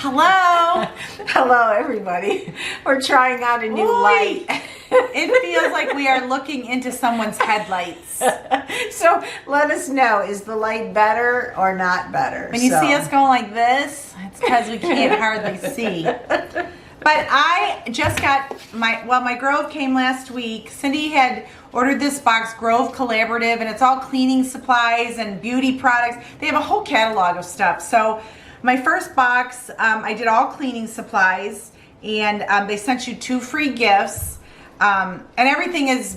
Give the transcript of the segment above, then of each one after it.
Hello. Hello, everybody. We're trying out a new light. It feels like we are looking into someone's headlights. So let us know, is the light better or not better? When you see us going like this, it's because we can't hardly see. But I just got my Grove came last week. Cindy had ordered this box, Grove Collaborative, and it's all cleaning supplies and beauty products. They have a whole catalog of stuff. So my first box, I did all cleaning supplies, and they sent you 2 free gifts. And everything is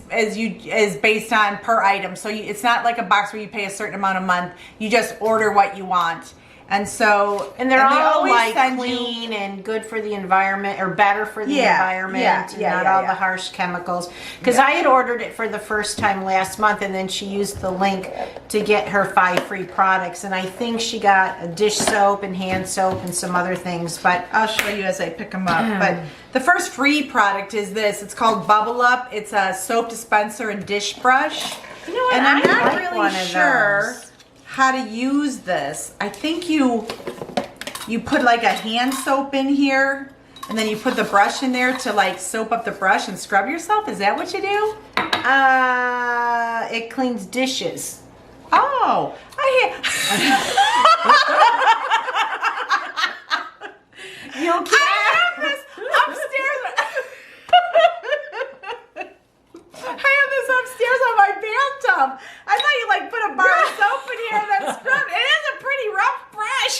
based on per item. So it's not like a box where you pay a certain amount a month. You just order what you want. And so, and they're all like clean and good for the environment, or better for the environment, not all the harsh chemicals. Because I had ordered it for the first time last month, and then she used the link to get her 5 free products. And I think she got a dish soap and hand soap and some other things. But I'll show you as I pick them up. But the first free product is this. It's called Bubble Up. It's a soap dispenser and dish brush. You know what? And I'm not like really sure how to use this. I think you put like a hand soap in here, and then you put the brush in there to like soap up the brush and scrub yourself. Is that what you do? It cleans dishes. Oh, You don't I have this upstairs. I have this upstairs on my bathtub. I thought you like put a bar of soap in here and then scrub. It is a pretty rough brush.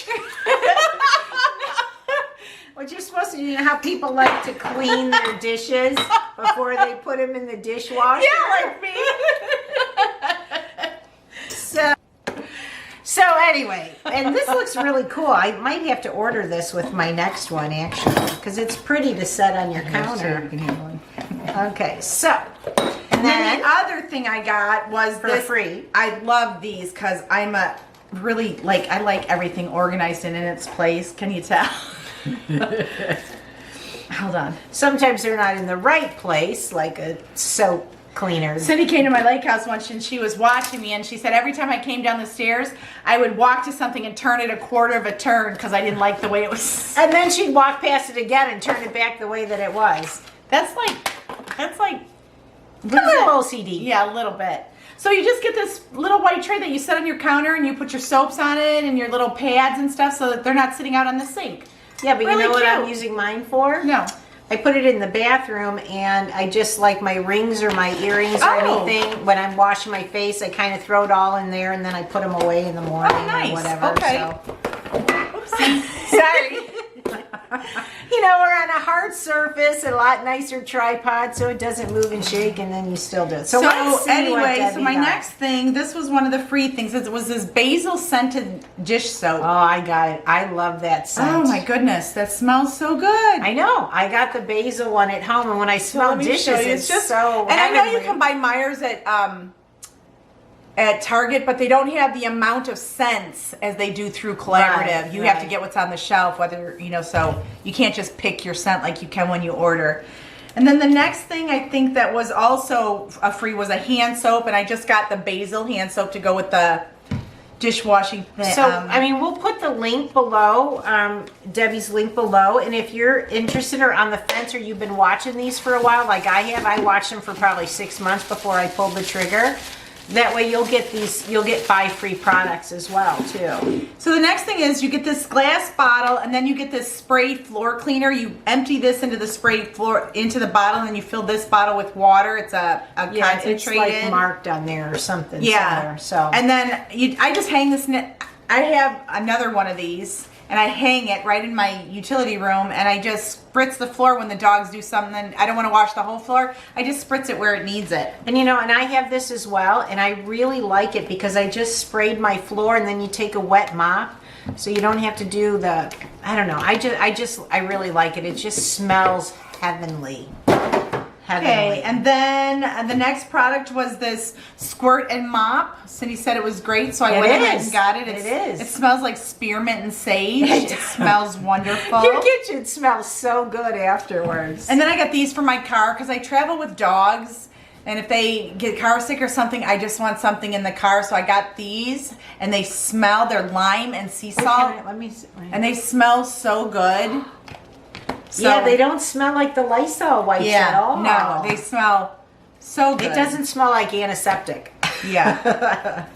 What you're supposed to do, you know how people like to clean their dishes before they put them in the dishwasher? Yeah, like me. So anyway, and this looks really cool. I might have to order this with my next one, actually, because it's pretty to set on your counter. Okay, so. And then the other thing I got was for free. I love these because I'm a really I like everything organized and in its place. Can you tell? Hold on. Sometimes they're not in the right place, like a soap cleaner. Cindy came to my lake house once and she was watching me, and she said every time I came down the stairs, I would walk to something and turn it a quarter of a turn because I didn't like the way it was. And then she'd walk past it again and turn it back the way that it was. That's like a little OCD. Yeah, a little bit. So you just get this little white tray that you set on your counter, and you put your soaps on it and your little pads and stuff so that they're not sitting out on the sink. Yeah, but really you know what cute. I'm using mine for? No. I put it in the bathroom, and I just like my rings or my earrings or anything. When I'm washing my face, I kind of throw it all in there, and then I put them away in the morning nice. or whatever. Okay. So. Oopsie. Sorry. You know, we're on a hard surface, a lot nicer tripod, so it doesn't move and shake, and then you still do it. So let's see anyway, what so my Debbie got. next thing, this was one of the free things. It was this basil scented dish soap. Oh, I got it. I love that scent. Oh my goodness, that smells so good. I know. I got the basil one at home, and when I smell Let me dishes, show you. it's just so And I know you heavenly. can buy Myers at Target, but they don't have the amount of scents as they do through Collaborative. Right, you have to right. get what's on the shelf, whether, so you can't just pick your scent like you can when you order. And then the next thing I think that was also a free was a hand soap, and I just got the basil hand soap to go with the dishwashing thing. So, I mean, we'll put the link below, Debbie's link below, and if you're interested or on the fence or you've been watching these for a while, like I have, I watched them for probably 6 months before I pulled the trigger. That way you'll get 5 free products as well, too. So the next thing is you get this glass bottle, and then you get this sprayed floor cleaner. You empty this into the sprayed floor, into the bottle, and then you fill this bottle with water. It's a concentrated. It's like marked on there or something. Yeah. Somewhere, so. And then I just hang this. I have another one of these, and I hang it right in my utility room, and I just spritz the floor when the dogs do something. I don't want to wash the whole floor. I just spritz it where it needs it. And and I have this as well, and I really like it because I just sprayed my floor, and then you take a wet mop, so you don't have to do the, I don't know. I really like it. It just smells heavenly. Okay, and then the next product was this squirt and mop. Cindy said it was great, so I went ahead and got it. It is. It smells like spearmint and sage. It smells wonderful. Your kitchen smells so good afterwards. And then I got these for my car because I travel with dogs, And if they get car sick or something, I just want something in the car. So I got these, and they smell. They're lime and sea salt, Let me see. and they smell so good. So, Yeah, they don't smell like the Lysol wipes at all. no, they smell so good. It doesn't smell like antiseptic. Yeah.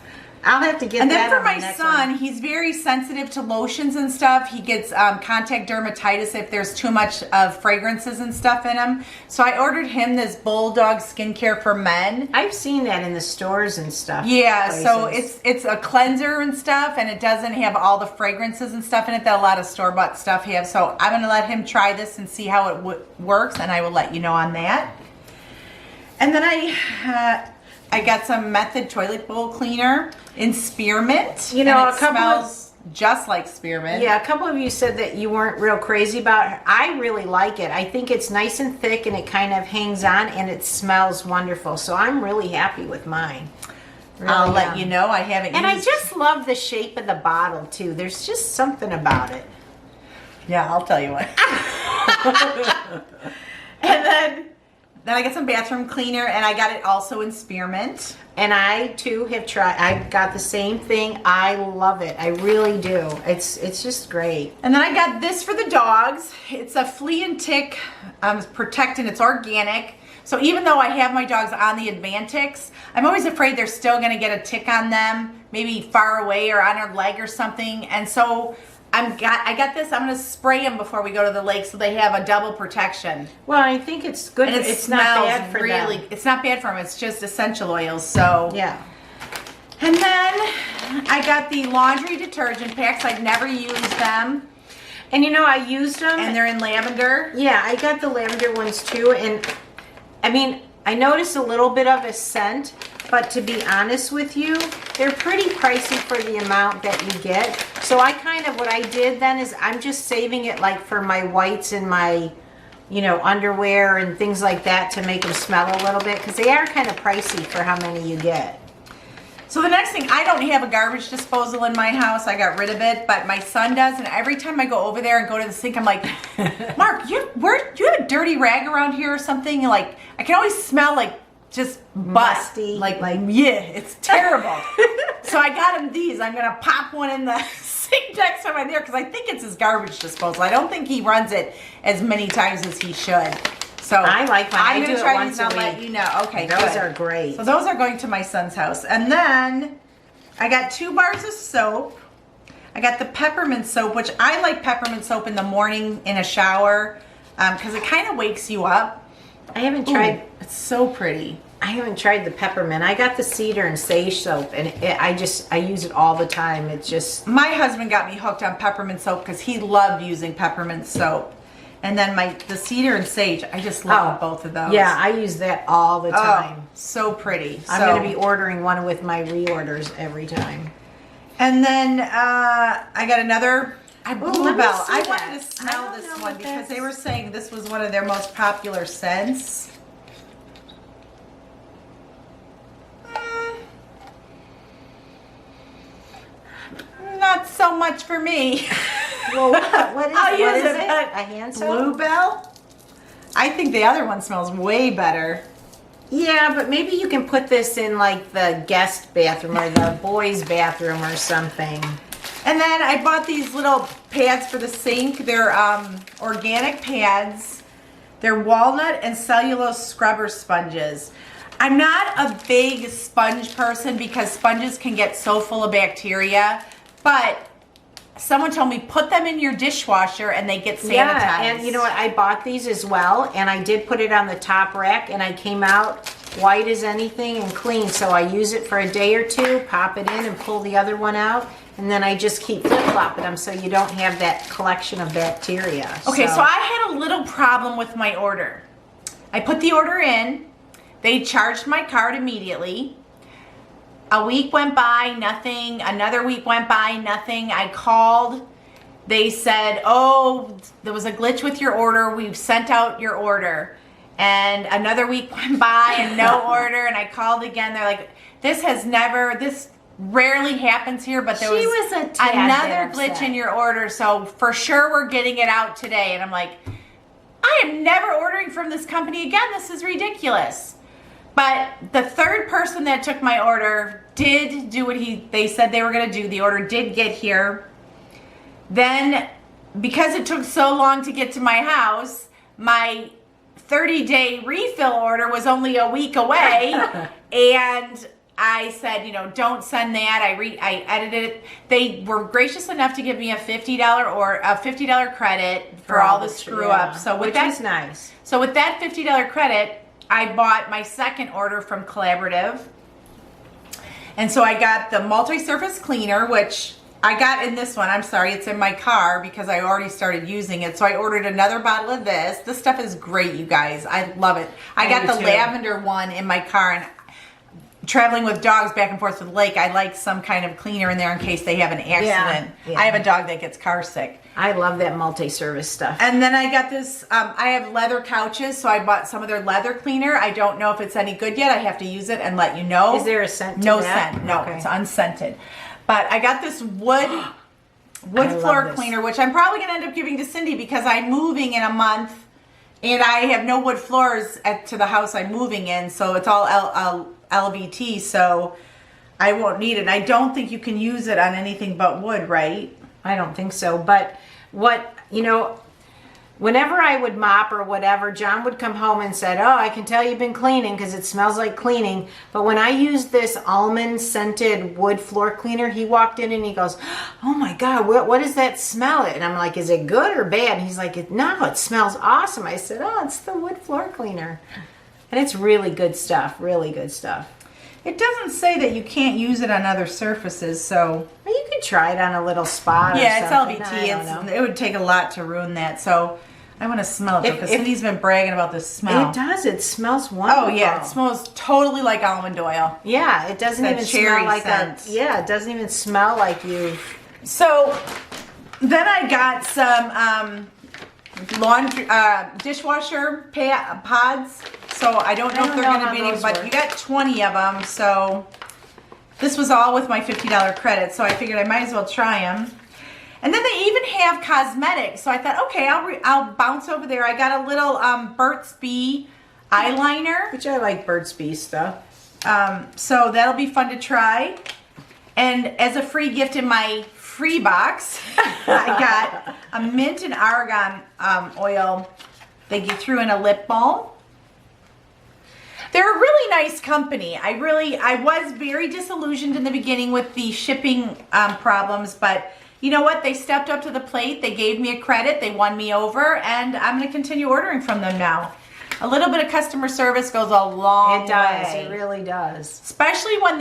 I'll have to get And that then for on my the next son, one. he's very sensitive to lotions and stuff. He gets contact dermatitis if there's too much of fragrances and stuff in him. So I ordered him this Bulldog skincare for men. I've seen that in the stores and stuff. Yeah, so places. it's a cleanser and stuff, and it doesn't have all the fragrances and stuff in it that a lot of store-bought stuff have. So I'm going to let him try this and see how it works, and I will let you know on that. And then I got some Method toilet bowl cleaner in spearmint. You know, and a it couple of- smells just like spearmint. Yeah, a couple of you said that you weren't real crazy about it. I really like it. I think it's nice and thick and it kind of hangs on and it smells wonderful. So I'm really happy with mine. Really I'll let am. you know. I haven't And I used just love the shape of the bottle too. There's just something about it. Yeah, I'll tell you what. And then I got some bathroom cleaner, and I got it also in spearmint. And I too have tried. I got the same thing. I love it. I really do. It's just great. And then I got this for the dogs. It's a flea and tick protectant. It's organic. So even though I have my dogs on the Advantix, I'm always afraid they're still going to get a tick on them, maybe far away or on their leg or something. And so I got this. I'm going to spray them before we go to the lake so they have a double protection. Well, I think it's good. And it it's smells not bad for really. them. It's not bad for them. It's just essential oils. So Yeah. And then I got the laundry detergent packs. I've never used them, And you know, I used them. and they're in lavender. Yeah, I got the lavender ones too, and I mean, I noticed a little bit of a scent, but to be honest with you, they're pretty pricey for the amount that you get. So I kind of, what I did then is I'm just saving it like for my whites and my, you know, underwear and things like that to make them smell a little bit, because they are kind of pricey for how many you get. So the next thing, I don't have a garbage disposal in my house. I got rid of it, but my son does. And every time I go over there and go to the sink, I'm like, Mark, do you have a dirty rag around here or something? Like, I can always smell like just Musty, Like, like- yeah, it's terrible. So I got him these. I'm going to pop one in the sink next time I'm there because I think it's his garbage disposal. I don't think he runs it as many times as he should. So I like mine. I I'm do going to it try once these and I'll a let week. you know. Okay, Those good. are great. So those are going to my son's house. And then I got 2 bars of soap. I got the peppermint soap, which I like peppermint soap in the morning in a shower because it kind of wakes you up. I haven't tried. Ooh, it's so pretty. I haven't tried the peppermint. I got the cedar and sage soap, and I use it all the time. It's just My husband got me hooked on peppermint soap because he loved using peppermint soap. And then the cedar and sage, I just love both of those. yeah, I use that all the time. Oh, so pretty. I'm going to be ordering one with my reorders every time. And then I got another let me Bluebell. see I that. wanted to I smell don't this know one what because that they is. were saying this was one of their most popular scents. Not so much for me. Well, what is I'll what use is it, it? but A hand soap? Bluebell? I think the other one smells way better. Yeah, but maybe you can put this in like the guest bathroom or the boys' bathroom or something. And then I bought these little pads for the sink. They're organic pads. They're walnut and cellulose scrubber sponges. I'm not a big sponge person because sponges can get so full of bacteria, but someone told me put them in your dishwasher and they get sanitized. Yeah, and you know what? I bought these as well, and I did put it on the top rack, and I came out white as anything and clean. So I use it for a day or two, pop it in, and pull the other one out, and then I just keep flip-flopping them so you don't have that collection of bacteria. Okay, so I had a little problem with my order. I put the order in. They charged my card immediately. A week went by, nothing. Another week went by, nothing. I called. They said, oh, there was a glitch with your order. We've sent out your order. And another week went by and no order. And I called again. They're like, this rarely happens here, but there She was was a tad another bit glitch upset. in your order. So for sure we're getting it out today. And I'm like, I am never ordering from this company again. This is ridiculous. But the third person that took my order did do what they said they were going to do. The order did get here. Then, because it took so long to get to my house, my 30-day refill order was only a week away. And I said, you know, don't send that. I edited it. They were gracious enough to give me a $50 or a $50 credit for all the screw ups. So which is nice. So with that $50 credit, I bought my second order from Collaborative. And so I got the multi-surface cleaner, which I got in this one. I'm sorry, it's in my car because I already started using it. So I ordered another bottle of this. This stuff is great, you guys. I love it. I got the lavender one in my car, and traveling with dogs back and forth to the lake, I like some kind of cleaner in there in case they have an accident. Yeah. I have a dog that gets car sick. I love that multi-service stuff. And then I got this, I have leather couches, so I bought some of their leather cleaner. I don't know if it's any good yet. I have to use it and let you know. Is there a scent to No that? scent. No, Okay. it's unscented. But I got this wood floor this. cleaner, which I'm probably going to end up giving to Cindy because I'm moving in a month and I have no wood floors to the house I'm moving in, so it's all LVT, so I won't need it. I don't think you can use it on anything but wood, right? I don't think so. But whenever I would mop or whatever, John would come home and said, "Oh, I can tell you've been cleaning because it smells like cleaning." But when I used this almond scented wood floor cleaner, he walked in and he goes, "Oh my God, what does that smell?" And I'm like, "Is it good or bad?" And he's like, "No, it smells awesome." I said, "Oh, it's the wood floor cleaner." And it's really good stuff, really good stuff. It doesn't say that you can't use it on other surfaces, so... Well, you could try it on a little spot or yeah, something. it's I don't LVT. know. It would take a lot to ruin that, so I want to smell it, because Cindy's been bragging about the smell. It does. It smells wonderful. Oh, yeah, it smells totally like almond oil. Yeah, it doesn't That even cherry smell like scent. it doesn't even smell like you. So, then I got some laundry, dishwasher pods. So I don't know if they're going to be any, but you got 20 of them. So this was all with my $50 credit. So I figured I might as well try them. And then they even have cosmetics. So I thought, okay, I'll bounce over there. I got a little Burt's Bee eyeliner. Which I like Burt's Bee stuff. So that'll be fun to try. And as a free gift in my free box, I got a mint and argan oil that you threw in a lip balm. They're a really nice company. I was very disillusioned in the beginning with the shipping problems, but you know what? They stepped up to the plate. They gave me a credit. They won me over, and I'm going to continue ordering from them now. A little bit of customer service goes a long way. It does. It really does. Especially when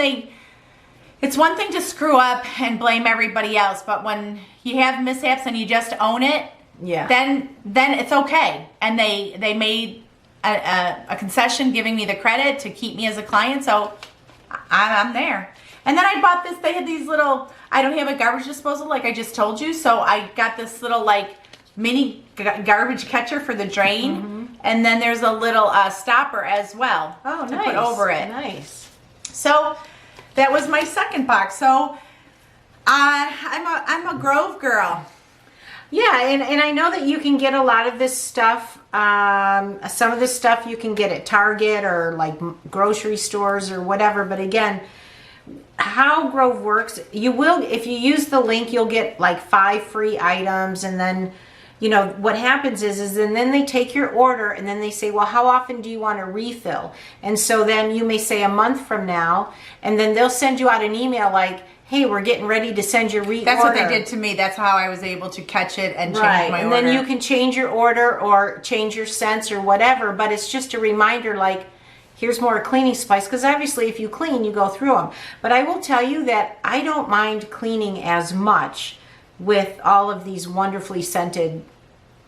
it's one thing to screw up and blame everybody else, but when you have mishaps and you just own it, yeah, then it's okay. And they made a concession giving me the credit to keep me as a client, so I'm there. And then I bought this. They had these little, I don't have a garbage disposal like I just told you, so I got this little like mini garbage catcher for the drain. Mm-hmm. And then there's a little stopper as well. Oh, to nice. put over it. Nice. So that was my second box. So I'm a Grove girl. Yeah, and I know that you can get a lot of this stuff. Some of this stuff you can get at Target or like grocery stores or whatever. But again, how Grove works, you will, if you use the link, you'll get like 5 free items. And then, you know, what happens is and then they take your order and then they say, well, how often do you want to refill? And so then you may say a month from now, and then they'll send you out an email like, hey, we're getting ready to send your reorder. That's what they did to me. That's how I was able to catch it and change my order. And then you can change your order or change your scents or whatever, but it's just a reminder like, here's more cleaning supplies, because obviously if you clean, you go through them. But I will tell you that I don't mind cleaning as much with all of these wonderfully scented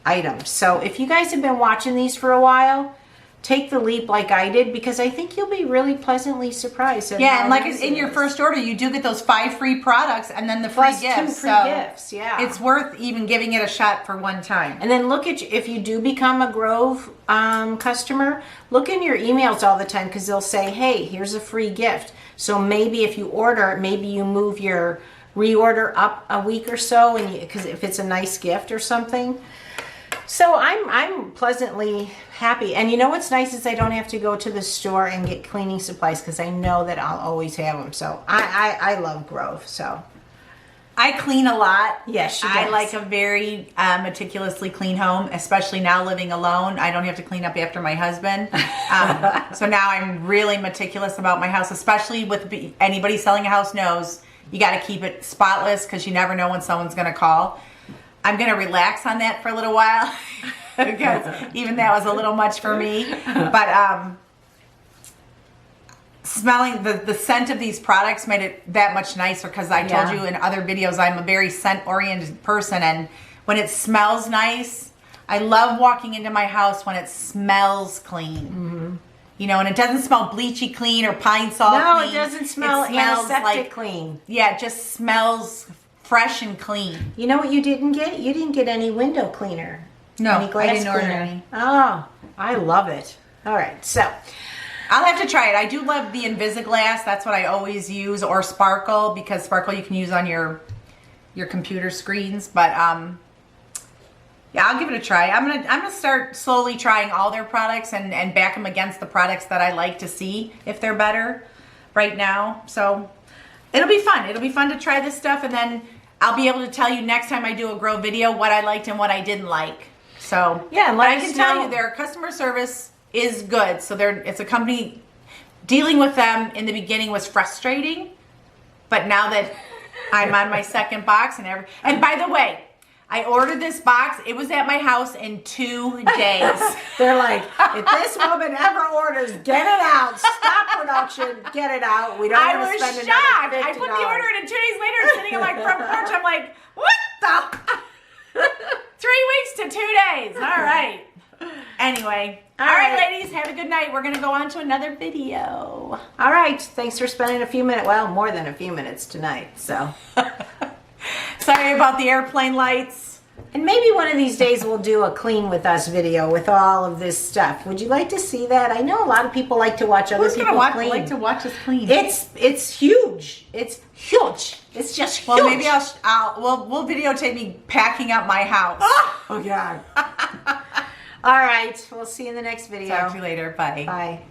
items. So if you guys have been watching these for a while, take the leap like I did, because I think you'll be really pleasantly surprised. Yeah, and like in your first order, you do get those 5 free products and then the free Plus gifts. 2 free gifts, yeah. It's worth even giving it a shot for one time. And then look at, if you do become a Grove customer, look in your emails all the time, because they'll say, hey, here's a free gift. So maybe if you order, maybe you move your reorder up a week or so, and because if it's a nice gift or something. So I'm pleasantly happy. And you know what's nice is I don't have to go to the store and get cleaning supplies because I know that I'll always have them. So I love Grove. So I clean a lot. Yes, she I does. like a very meticulously clean home, especially now living alone. I don't have to clean up after my husband. So now I'm really meticulous about my house, especially with anybody selling a house knows you got to keep it spotless because you never know when someone's going to call. I'm going to relax on that for a little while because even that was a little much for me. But smelling the scent of these products made it that much nicer because I told you in other videos I'm a very scent oriented person, and when it smells nice, I love walking into my house when it smells clean. Mm-hmm. You know, and it doesn't smell bleachy clean or pine salt clean. No, it doesn't smell smells antiseptic clean. Yeah, it just smells fresh and clean. You know what you didn't get? You didn't get any window cleaner. No, any glass I didn't order cleaner. any. Oh, I love it. All right, so I'll have to try it. I do love the Invisiglass. That's what I always use, or Sparkle, because Sparkle you can use on your computer screens. But yeah, I'll give it a try. I'm gonna start slowly trying all their products and back them against the products that I like to see if they're better right now. So it'll be fun. It'll be fun to try this stuff, and then I'll be able to tell you next time I do a Grove video what I liked and what I didn't like. So yeah, and but let I us can tell know. you their customer service is good. So it's a company, dealing with them in the beginning was frustrating, but now that I'm on my second box and by the way, I ordered this box. It was at my house in 2 days. They're like, if this woman ever orders, get it out. Stop production, get it out. We don't I want to was spend shocked. another $50. I put the order in, and 2 days later, I'm sitting on my front porch. I'm like, what the? 3 weeks to 2 days. All right. Anyway. All right, ladies. Have a good night. We're going to go on to another video. All right. Thanks for spending a few minutes. Well, more than a few minutes tonight. So, sorry about the airplane lights. And maybe one of these days we'll do a clean with us video with all of this stuff. Would you like to see that? I know a lot of people like to watch other Who's people going clean. to like to watch us clean? It's huge. It's huge. It's just huge. Well, maybe we'll videotape me packing up my house. Oh God. All right. We'll see you in the next video. Talk to you later. Bye. Bye.